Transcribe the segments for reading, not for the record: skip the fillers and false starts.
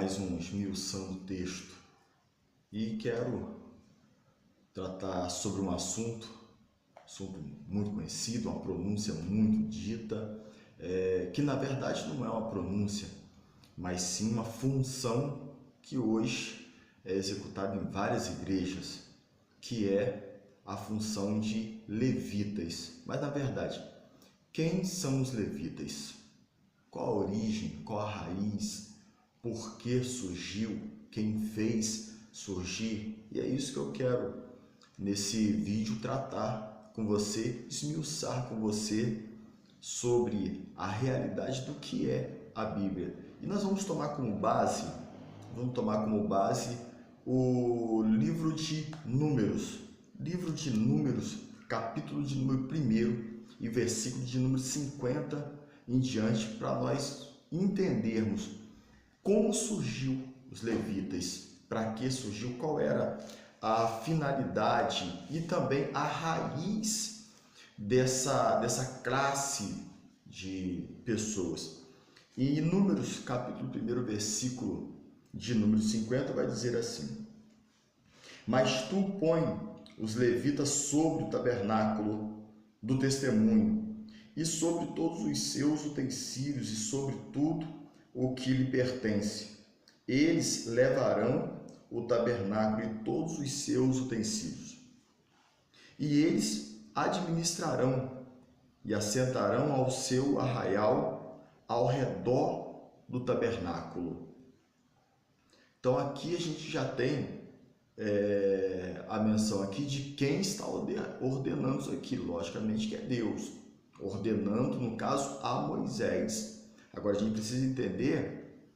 mais um esmiuçando texto e quero tratar sobre um assunto muito conhecido, uma pronúncia muito dita, que na verdade não é uma pronúncia, mas sim uma função que hoje é executada em várias igrejas, que é a função de levitas. Mas na verdade, quem são os levitas? Qual a origem, qual a raiz, por que surgiu, quem fez surgir? E é isso que eu quero nesse vídeo tratar com você, esmiuçar com você sobre a realidade do que é a Bíblia. E nós vamos tomar como base o livro de Números, capítulo de número 1 e versículo de número 50 em diante, para nós entendermos como surgiu os levitas, para que surgiu, qual era a finalidade e também a raiz dessa classe de pessoas. E em Números, capítulo 1, versículo de número 50, vai dizer assim: Mas tu põe os levitas sobre o tabernáculo do testemunho, e sobre todos os seus utensílios, e sobre tudo o que lhe pertence. Eles levarão o tabernáculo e todos os seus utensílios. E eles administrarão e assentarão ao seu arraial ao redor do tabernáculo. Então aqui a gente já tem a menção aqui de quem está ordenando isso aqui. Logicamente que é Deus, ordenando, no caso, a Moisés. Agora a gente precisa entender,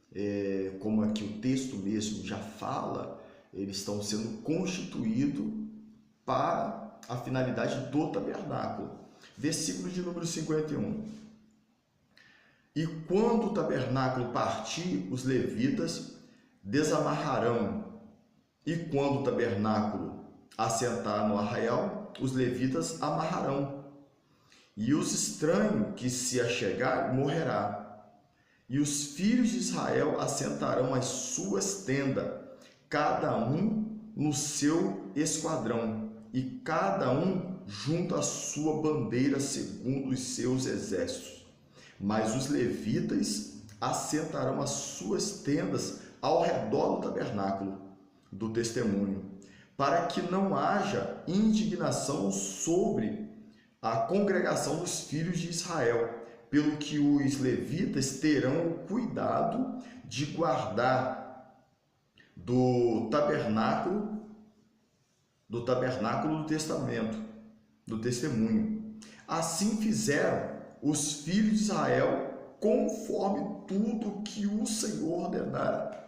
como aqui o texto mesmo já fala, eles estão sendo constituídos para a finalidade do tabernáculo. Versículo de número 51. E quando o tabernáculo partir, os levitas desamarrarão, e quando o tabernáculo assentar no arraial, os levitas amarrarão. E os estranhos que se achegar morrerá. E os filhos de Israel assentarão as suas tendas, cada um no seu esquadrão, e cada um junto à sua bandeira segundo os seus exércitos. Mas os levitas assentarão as suas tendas ao redor do tabernáculo do testemunho, para que não haja indignação sobre a congregação dos filhos de Israel, pelo que os levitas terão o cuidado de guardar do tabernáculo do testemunho. Assim fizeram os filhos de Israel, conforme tudo que o Senhor ordenara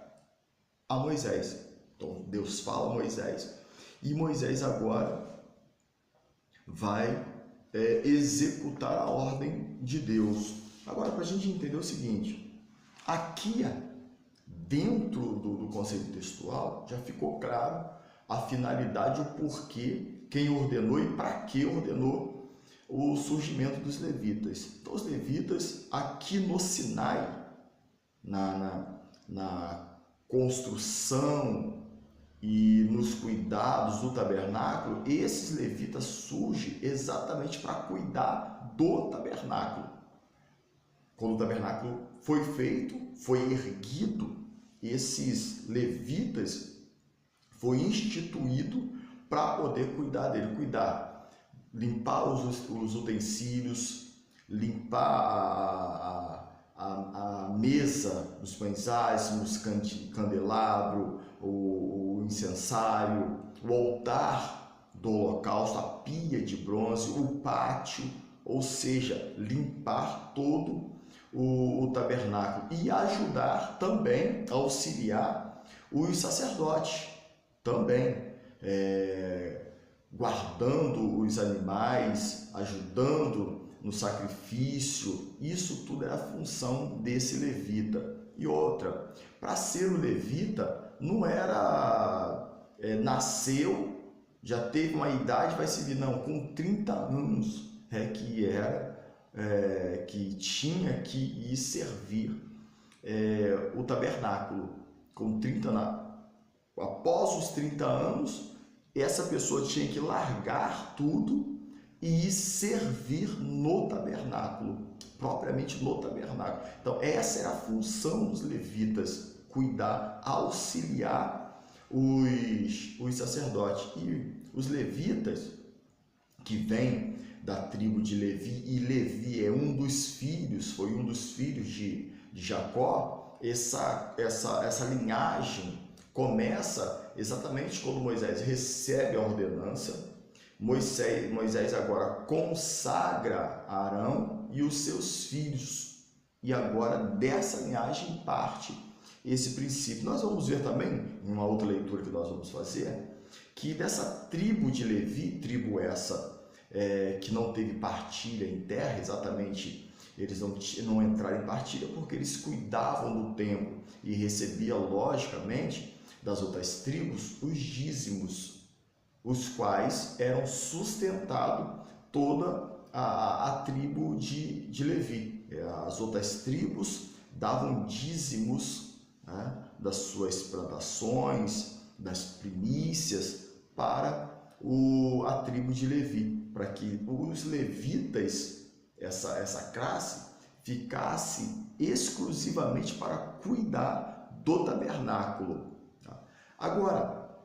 a Moisés. Então Deus fala a Moisés, e Moisés agora vai executar a ordem de Deus. Agora, para a gente entender o seguinte, aqui dentro do conceito textual já ficou claro a finalidade, o porquê, quem ordenou e para que ordenou o surgimento dos levitas. Então os levitas aqui no Sinai, na construção e nos cuidados do tabernáculo, esses levitas surgem exatamente para cuidar do tabernáculo. Quando o tabernáculo foi feito, foi erguido, esses levitas foi instituído para poder cuidar dele, limpar os utensílios, limpar a mesa dos pães, os candelabro, o incensário, o altar do holocausto, a pia de bronze, o pátio, ou seja, limpar todo o tabernáculo e ajudar também, auxiliar os sacerdotes também, guardando os animais, ajudando no sacrifício. Isso tudo era a função desse levita. E outra, para ser o levita, não era nasceu, já teve uma idade, vai servir, não, com 30 anos que tinha que ir servir o tabernáculo. com 30 após os 30 anos, essa pessoa tinha que largar tudo e ir servir no tabernáculo, propriamente no tabernáculo. Então, essa era a função dos levitas, cuidar, auxiliar os sacerdotes. E os levitas, que vêm da tribo de Levi, e Levi é um dos filhos, foi um dos filhos de Jacó, essa linhagem começa exatamente quando Moisés recebe a ordenança. Moisés agora consagra Arão e os seus filhos, e agora dessa linhagem parte esse princípio. Nós vamos ver também, em uma outra leitura que nós vamos fazer, que dessa tribo de Levi, tribo essa que não teve partilha em terra, exatamente, eles não entraram em partilha porque eles cuidavam do templo e recebiam, logicamente, das outras tribos os dízimos, os quais eram sustentado toda a tribo de Levi. As outras tribos davam dízimos, né, das suas plantações, das primícias, para a tribo de Levi, para que os levitas, essa classe, ficasse exclusivamente para cuidar do tabernáculo. Agora,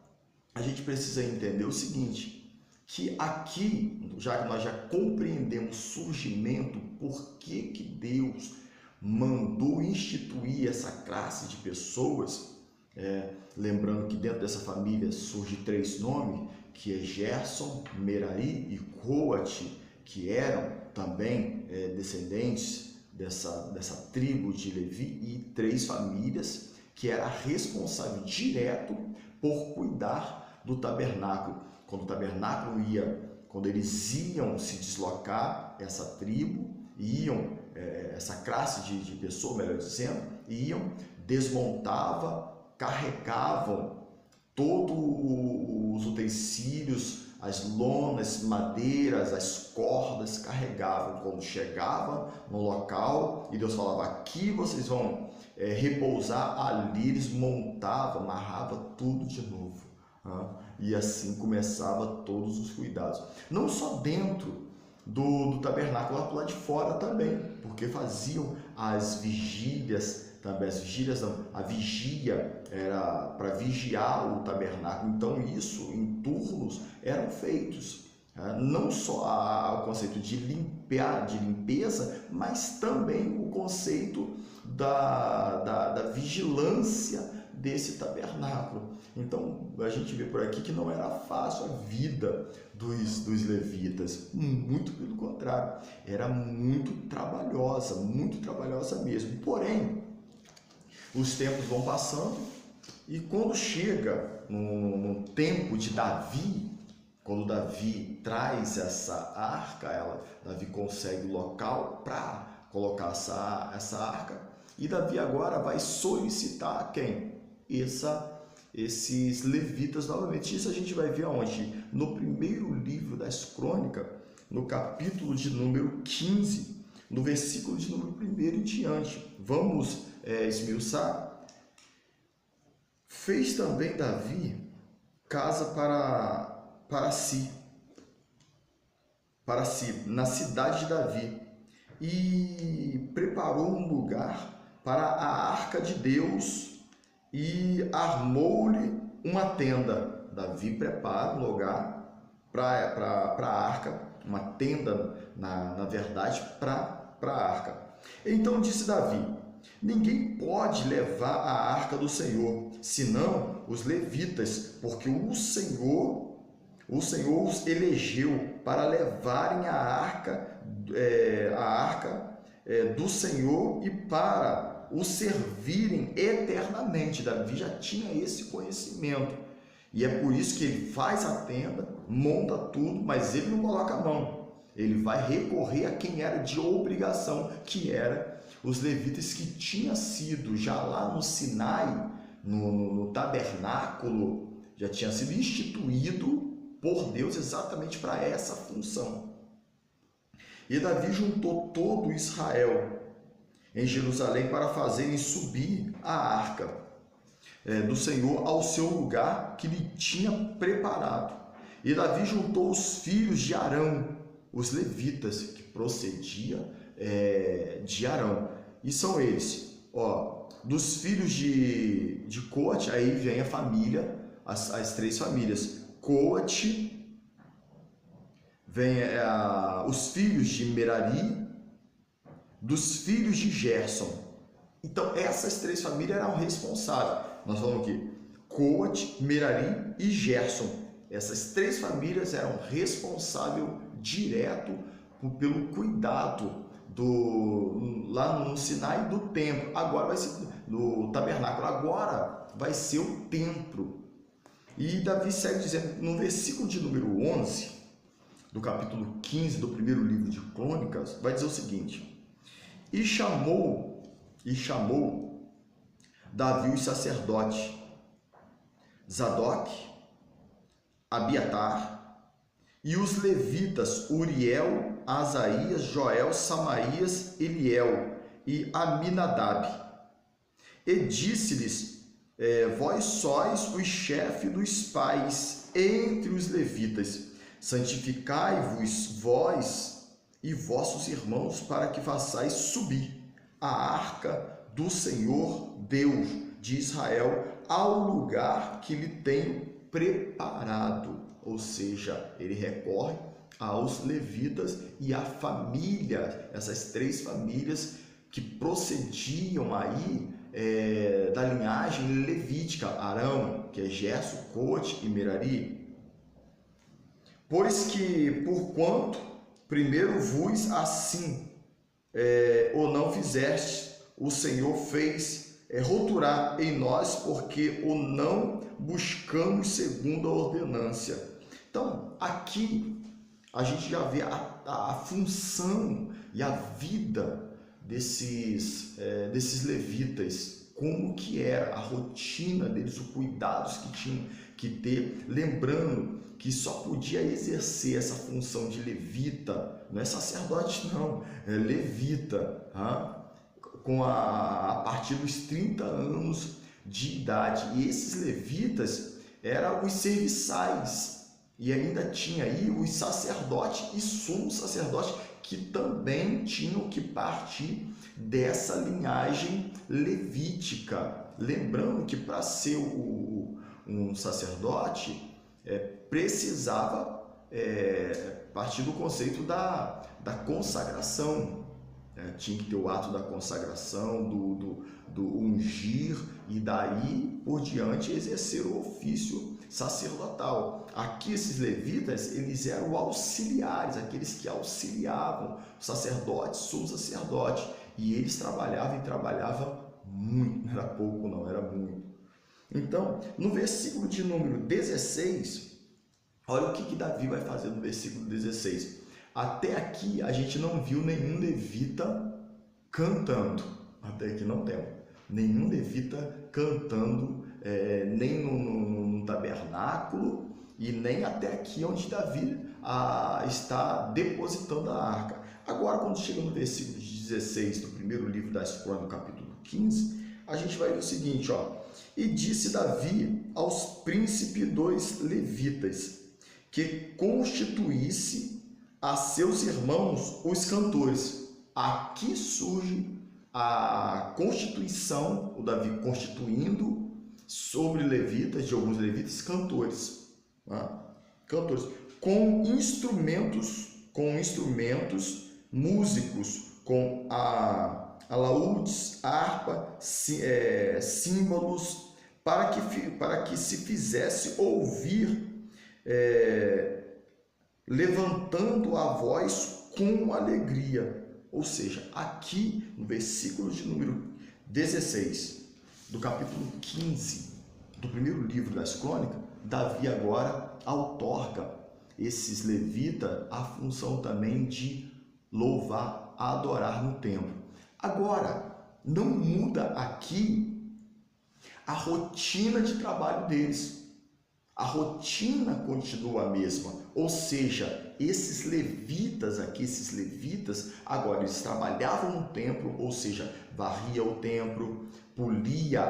a gente precisa entender o seguinte, que aqui, já que nós já compreendemos o surgimento, por que Deus mandou instituir essa classe de pessoas, lembrando que dentro dessa família surge 3 nomes, que é Gerson, Merari e Coate, que eram também descendentes dessa tribo de Levi, e 3 famílias que era responsável direto por cuidar do tabernáculo. Quando o tabernáculo quando eles iam se deslocar, essa tribo, essa classe de pessoas, melhor dizendo, desmontavam, carregavam todos os utensílios, as lonas, madeiras, as cordas, carregavam. Quando chegava no local e Deus falava, aqui vocês vão repousar, ali eles montavam, amarravam tudo de novo. E assim começava todos os cuidados. Não só dentro do tabernáculo, lá do lado de fora também, porque faziam as vigílias também. As vigílias não, a vigia era para vigiar o tabernáculo. Então isso em turnos eram feitos. Não só o conceito de limpeza, mas também o conceito da vigilância desse tabernáculo. Então a gente vê por aqui que não era fácil a vida dos levitas, muito pelo contrário, era muito trabalhosa mesmo. Porém, os tempos vão passando e quando chega no tempo de Davi, quando Davi traz essa arca, Davi consegue o local para colocar essa arca, e Davi agora vai solicitar a quem? Esses levitas novamente. Isso a gente vai ver aonde? No primeiro livro das Crônicas, no capítulo de número 15, no versículo de número 1 em diante. Vamos esmiuçar. Fez também Davi casa para si, na cidade de Davi, e preparou um lugar para a arca de Deus e armou-lhe uma tenda. Davi prepara um lugar para a arca, uma tenda, na verdade, para a arca. Então disse Davi, ninguém pode levar a arca do Senhor, senão os levitas, porque o Senhor os elegeu para levarem a arca do Senhor e para o servirem eternamente. Davi já tinha esse conhecimento, e é por isso que ele faz a tenda, monta tudo, mas ele não coloca a mão, ele vai recorrer a quem era de obrigação, que era os levitas, que tinha sido já lá no Sinai, no tabernáculo, já tinha sido instituído por Deus exatamente para essa função. E Davi juntou todo Israel em Jerusalém para fazerem subir a arca. do Senhor ao seu lugar que lhe tinha preparado. E Davi juntou os filhos de Arão, os levitas, que procediam de Arão. E são eles, dos filhos de Coate, aí vem a família, as três famílias. Coate, vem os filhos de Merari, dos filhos de Gerson. Então, essas três famílias eram responsáveis. Nós falamos aqui, Coate, Merari e Gerson. Essas três famílias eram responsáveis direto pelo cuidado lá no Sinai do templo. Agora vai ser no tabernáculo. Agora vai ser o templo. E Davi segue dizendo, no versículo de número 11, do capítulo 15 do primeiro livro de Crônicas, vai dizer o seguinte: E chamou Davi os sacerdotes, Zadok, Abiatar, e os levitas, Uriel, Asaías, Joel, Samaías, Eliel e Aminadab. E disse-lhes, vós sois os chefes dos pais entre os levitas, santificai-vos vós e vossos irmãos para que façais subir a arca do Senhor Deus de Israel ao lugar que lhe tenho preparado. Ou seja, ele recorre aos levitas e à família, essas três famílias que procediam aí da linhagem levítica, Arão, que é Gerson, Coate e Merari. Pois que, porquanto primeiro vos assim ou não fizeste, o Senhor fez roturar em nós, porque o não buscamos segundo a ordenância. Então, aqui a gente já vê a função e a vida desses levitas, como que era a rotina deles, os cuidados que tinham que ter, lembrando que só podia exercer essa função de levita, não é sacerdote não, é levita, a partir dos 30 anos de idade. E esses levitas eram os serviçais, e ainda tinha aí os sacerdotes e sumos sacerdotes que também tinham que partir dessa linhagem levítica. Lembrando que para ser um sacerdote precisava partir do conceito da consagração. Tinha que ter o ato da consagração, do ungir, e daí por diante exercer o ofício sacerdotal. Aqui esses levitas, eles eram auxiliares, aqueles que auxiliavam os sacerdotes, sumos sacerdotes, e eles trabalhavam muito, não era pouco não, era muito. Então, no versículo de número 16, olha o que Davi vai fazer no versículo 16. Até aqui a gente não viu nenhum levita cantando. Até aqui não temos nenhum levita cantando, nem no tabernáculo e nem até aqui onde Davi está depositando a arca. Agora, quando chega no versículo 16 do primeiro livro das Crônicas, capítulo 15, a gente vai ver o seguinte, E disse Davi aos príncipes dos levitas que constituísse a seus irmãos os cantores. Aqui surge a constituição, o Davi constituindo sobre levitas, de alguns levitas, cantores. Cantores com instrumentos, músicos, com alaúdes, harpa, símbolos, para que se fizesse ouvir, levantando a voz com alegria. Ou seja, aqui no versículo de número 16 do capítulo 15 do primeiro livro das Crônicas, Davi agora outorga esses levitas a função também de louvar, adorar no templo. Agora, não muda aqui a rotina de trabalho deles. A rotina continua a mesma, ou seja, esses levitas aqui, agora eles trabalhavam no templo, ou seja, varria o templo, polia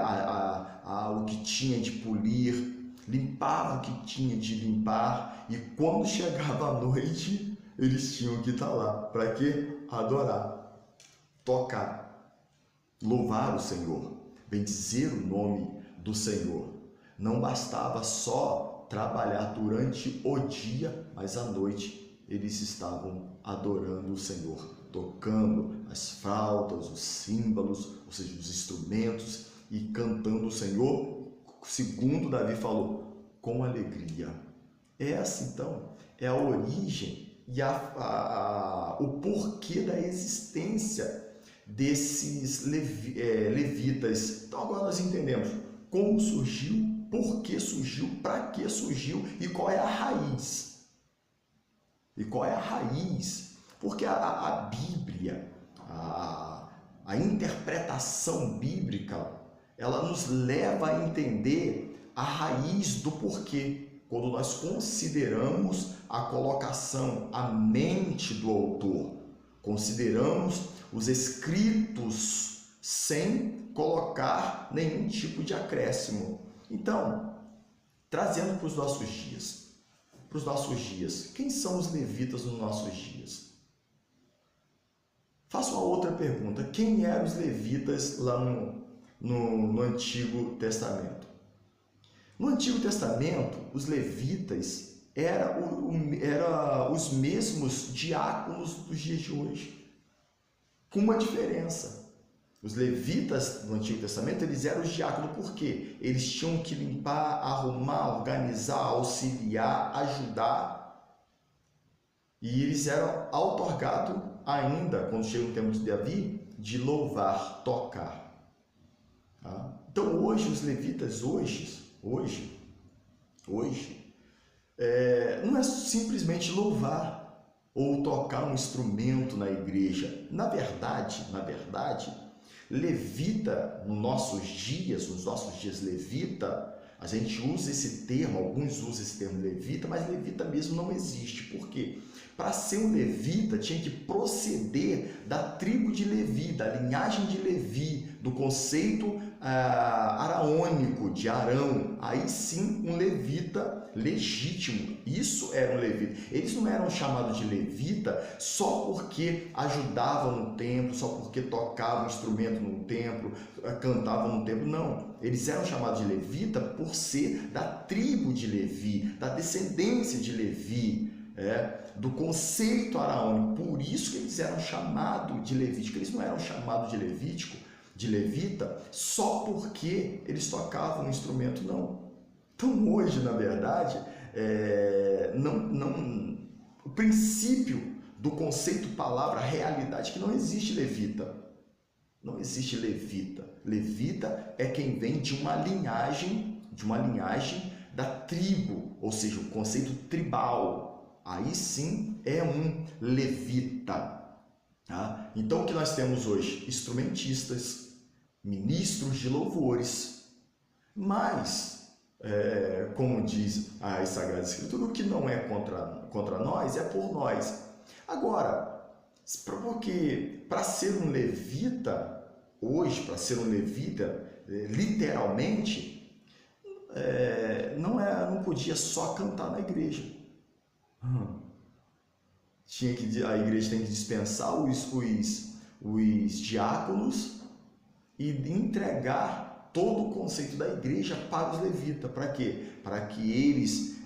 o que tinha de polir, limpava o que tinha de limpar, e quando chegava a noite, eles tinham que estar lá. Para quê? Adorar, tocar, louvar o Senhor, bendizer o nome do Senhor. Não bastava só trabalhar durante o dia, mas à noite eles estavam adorando o Senhor, tocando as flautas, os símbolos, ou seja, os instrumentos, e cantando o Senhor, segundo Davi falou, com alegria. Essa, então, é a origem e o porquê da existência desses levitas. Então, agora nós entendemos como surgiu, por que surgiu, para que surgiu e qual é a raiz. Porque a Bíblia, a interpretação bíblica, ela nos leva a entender a raiz do porquê. Quando nós consideramos a colocação, a mente do autor, consideramos os escritos sem colocar nenhum tipo de acréscimo. Então, trazendo para os nossos dias, quem são os levitas nos nossos dias? Faço uma outra pergunta, quem eram os levitas lá no Antigo Testamento? No Antigo Testamento, os levitas eram os mesmos diáconos dos dias de hoje, com uma diferença. Os levitas do Antigo Testamento, eles eram os diáconos, por quê? Eles tinham que limpar, arrumar, organizar, auxiliar, ajudar. E eles eram outorgados ainda, quando chega o tempo de Davi, de louvar, tocar. Tá? Então hoje, os levitas, hoje, não é simplesmente louvar ou tocar um instrumento na igreja. Na verdade, levita, nos nossos dias levita, a gente usa esse termo, alguns usam esse termo levita, mas levita mesmo não existe. Por quê? Para ser um levita, tinha que proceder da tribo de Levi, da linhagem de Levi, do conceito araônico de Arão. Aí sim, um levita legítimo. Isso era um levita. Eles não eram chamados de levita só porque ajudavam no templo, só porque tocavam instrumento no templo, cantavam no templo. Não. Eles eram chamados de levita por ser da tribo de Levi, da descendência de Levi, do conceito araônico. Por isso que eles eram chamados de levítico. Eles não eram chamados de levita só porque eles tocavam um instrumento, não. Então hoje, na verdade, o princípio do conceito palavra, realidade, que não existe levita. Não existe levita. Levita é quem vem de uma linhagem da tribo, ou seja, o conceito tribal. Aí sim é um levita. Tá? Então o que nós temos hoje? Instrumentistas, ministros de louvores, mas, como diz a Sagrada Escritura, o que não é contra nós é por nós. Agora, porque para ser um levita, hoje, literalmente, não podia só cantar na igreja. A igreja tem que dispensar os diáconos e entregar todo o conceito da igreja para os levitas. Para quê? Para que eles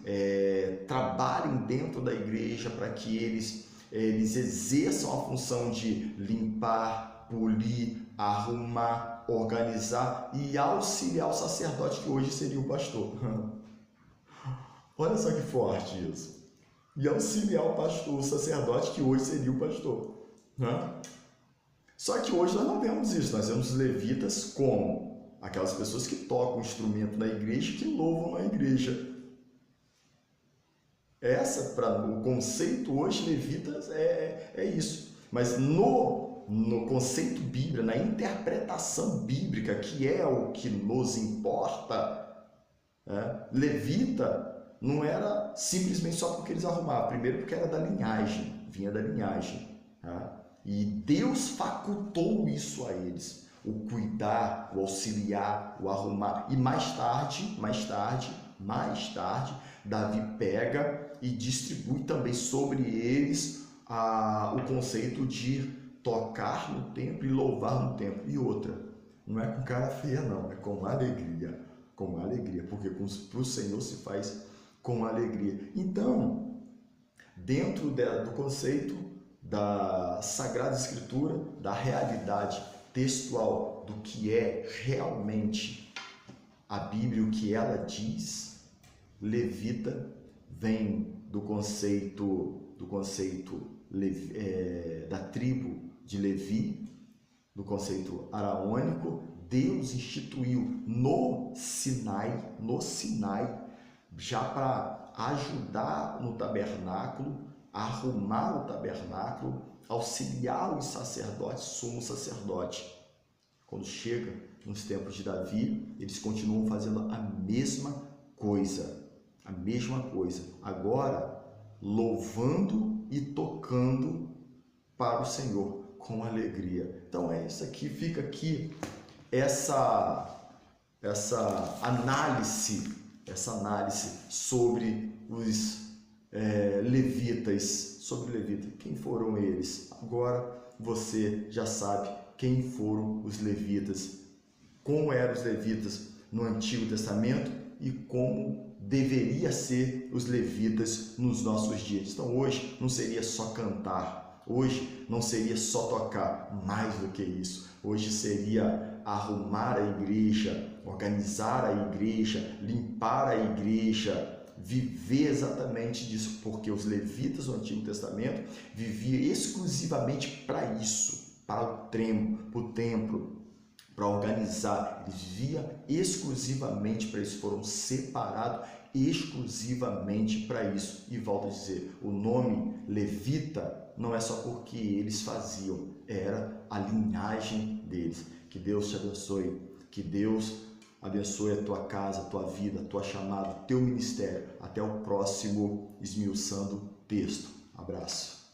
trabalhem dentro da igreja, para que eles exerçam a função de limpar, polir, arrumar, organizar e auxiliar o sacerdote, que hoje seria o pastor. Olha só que forte isso. E auxiliar o pastor, o sacerdote, que hoje seria o pastor. Só que hoje nós não vemos isso. Nós vemos os levitas como aquelas pessoas que tocam instrumento na igreja e que louvam na igreja. Para o conceito hoje, levitas é isso. Mas no conceito bíblico, na interpretação bíblica, que é o que nos importa, Levita não era simplesmente só porque eles arrumavam, primeiro porque era da linhagem, vinha da linhagem. E Deus facultou isso a eles, o cuidar, o auxiliar, o arrumar. E mais tarde, Davi pega e distribui também sobre eles o conceito de tocar no templo e louvar no templo. E outra, não é com cara feia não, é com alegria, porque para o Senhor se faz com alegria. Então, dentro do conceito da Sagrada Escritura, da realidade textual, do que é realmente a Bíblia, o que ela diz, levita vem do conceito da tribo de Levi, do conceito araônico. Deus instituiu no Sinai, já para ajudar no tabernáculo, arrumar o tabernáculo, auxiliar os sacerdotes, sumo sacerdote. Quando chega nos tempos de Davi, eles continuam fazendo a mesma coisa, agora louvando e tocando para o Senhor com alegria. Então fica aqui essa análise sobre os levitas, quem foram eles? Agora você já sabe quem foram os levitas, como eram os levitas no Antigo Testamento e como deveria ser os levitas nos nossos dias. Então hoje não seria só cantar, hoje não seria só tocar, mais do que isso. Hoje seria arrumar a igreja, organizar a igreja, limpar a igreja, viver exatamente disso, porque os levitas do Antigo Testamento viviam exclusivamente para isso, para o templo, para organizar. Eles viviam exclusivamente para isso, foram separados exclusivamente para isso. E volto a dizer, o nome levita não é só porque eles faziam, era a linhagem deles. Que Deus te abençoe, que Deus abençoe a tua casa, a tua vida, a tua chamada, o teu ministério. Até o próximo Esmiuçando Texto. Abraço.